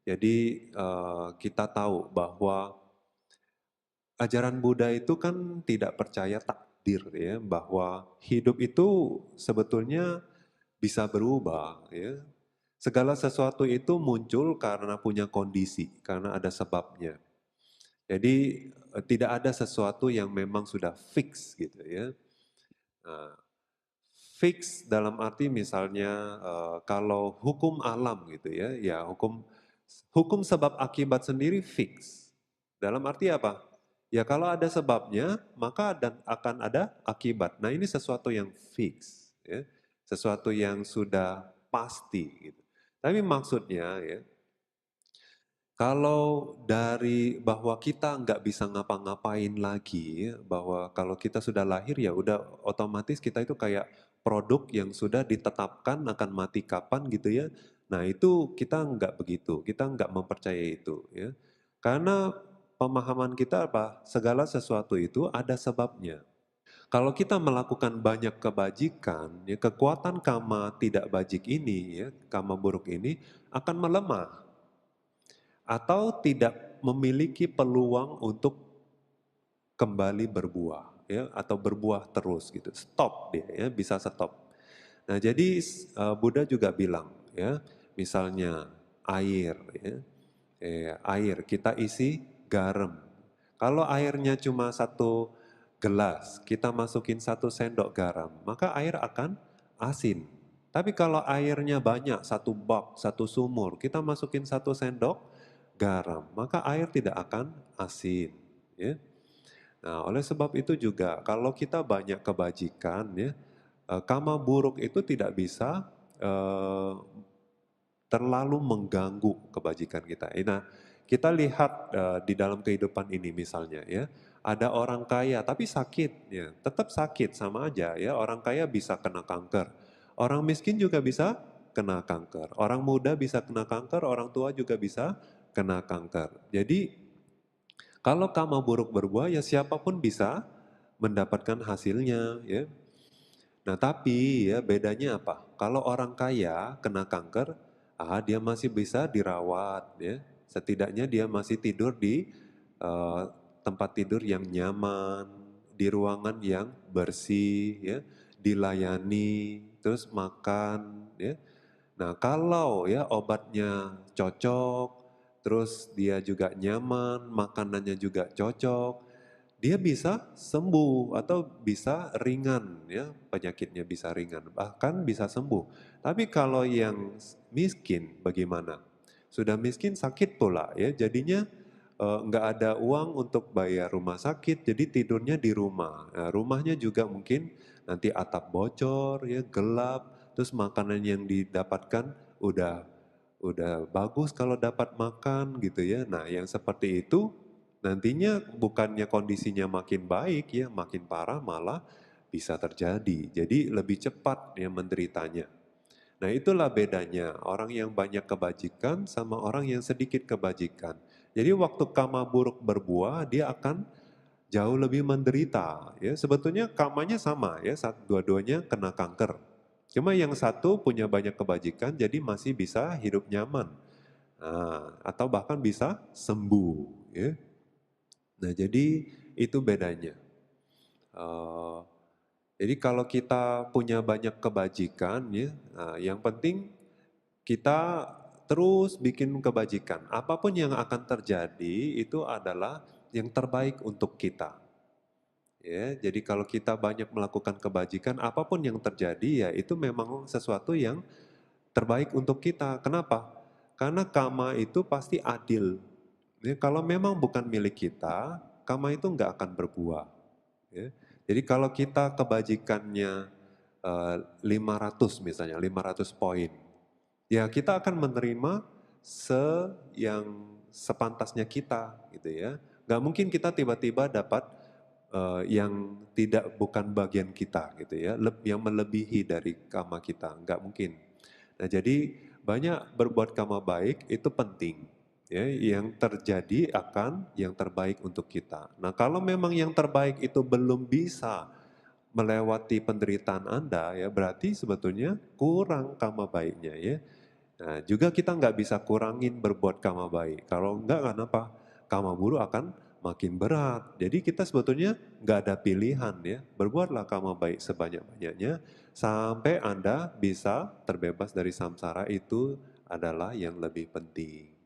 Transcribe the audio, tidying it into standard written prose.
Jadi kita tahu bahwa ajaran Buddha itu kan tidak percaya takdir ya, bahwa hidup itu sebetulnya bisa berubah ya. Segala sesuatu itu muncul karena punya kondisi, karena ada sebabnya. Jadi tidak ada sesuatu yang memang sudah fix gitu ya. Nah, fix dalam arti misalnya kalau hukum alam gitu ya, ya hukum hukum sebab akibat sendiri fix. Dalam arti apa? Ya kalau ada sebabnya, maka dan akan ada akibat. Nah ini sesuatu yang fix, ya, sesuatu yang sudah pasti. Gitu. Tapi maksudnya ya, kalau dari bahwa kita nggak bisa ngapa-ngapain lagi, ya, bahwa kalau kita sudah lahir ya udah otomatis kita itu kayak produk yang sudah ditetapkan akan mati kapan gitu ya. Nah itu kita nggak begitu, kita nggak mempercayai itu ya. Karena pemahaman kita apa? Segala sesuatu itu ada sebabnya. Kalau kita melakukan banyak kebajikan, ya kekuatan kama tidak bajik ini, ya kama buruk ini akan melemah atau tidak memiliki peluang untuk kembali berbuah ya atau berbuah terus gitu. Stop dia ya, bisa stop. Nah, jadi Buddha juga bilang ya, misalnya air ya. Air kita isi garam. Kalau airnya cuma satu gelas, kita masukin 1 sendok garam, maka air akan asin. Tapi kalau airnya banyak, 1 bak, 1 sumur, kita masukin 1 sendok garam, maka air tidak akan asin. Ya. Nah, oleh sebab itu juga kalau kita banyak kebajikan, ya, karma buruk itu tidak bisa eh, terlalu mengganggu kebajikan kita. Nah, kita lihat di dalam kehidupan ini misalnya ya, ada orang kaya tapi sakit ya, tetap sakit sama aja ya. Orang kaya bisa kena kanker. Orang miskin juga bisa kena kanker. Orang muda bisa kena kanker, orang tua juga bisa kena kanker. Jadi kalau karma buruk berbuah ya siapapun bisa mendapatkan hasilnya ya. Nah, tapi ya bedanya apa? Kalau orang kaya kena kanker, dia masih bisa dirawat ya. Setidaknya dia masih tidur di eh, tempat tidur yang nyaman, di ruangan yang bersih ya, dilayani, terus makan ya. Nah, kalau ya obatnya cocok, terus dia juga nyaman, makanannya juga cocok, dia bisa sembuh atau bisa ringan ya, penyakitnya bisa ringan, bahkan bisa sembuh. Tapi kalau yang miskin bagaimana? Sudah miskin sakit pula ya, jadinya nggak ada uang untuk bayar rumah sakit, jadi tidurnya di rumah. Nah, rumahnya juga mungkin nanti atap bocor ya, gelap, terus makanan yang didapatkan udah bagus kalau dapat makan gitu ya. Nah, yang seperti itu nantinya bukannya kondisinya makin baik ya, makin parah malah bisa terjadi. Jadi lebih cepat ya menderitanya. Nah itulah bedanya orang yang banyak kebajikan sama orang yang sedikit kebajikan. Jadi waktu karma buruk berbuah dia akan jauh lebih menderita. Ya sebetulnya karmanya sama ya, dua-duanya kena kanker. Cuma yang satu punya banyak kebajikan jadi masih bisa hidup nyaman. Nah, atau bahkan bisa sembuh. Ya. Nah jadi itu bedanya. Eh, jadi kalau kita punya banyak kebajikan ya, nah, yang penting kita terus bikin kebajikan. Apapun yang akan terjadi itu adalah yang terbaik untuk kita. Ya, jadi kalau kita banyak melakukan kebajikan, apapun yang terjadi ya itu memang sesuatu yang terbaik untuk kita. Kenapa? Karena karma itu pasti adil. Ya, kalau memang bukan milik kita, karma itu nggak akan berbuah. Ya. Jadi kalau kita kebajikannya 500 misalnya, 500 poin, ya kita akan menerima yang sepantasnya kita gitu ya. Gak mungkin kita tiba-tiba dapat yang tidak bukan bagian kita gitu ya, yang melebihi dari karma kita, nggak mungkin. Nah jadi banyak berbuat karma baik itu penting. Ya, yang terjadi akan yang terbaik untuk kita. Nah kalau memang yang terbaik itu belum bisa melewati penderitaan Anda ya berarti sebetulnya kurang karma baiknya ya. Nah, juga kita nggak bisa kurangin berbuat karma baik. Kalau enggak, kenapa? Karma buruk akan makin berat. Jadi kita sebetulnya nggak ada pilihan ya. Berbuatlah karma baik sebanyak-banyaknya sampai Anda bisa terbebas dari samsara, itu adalah yang lebih penting.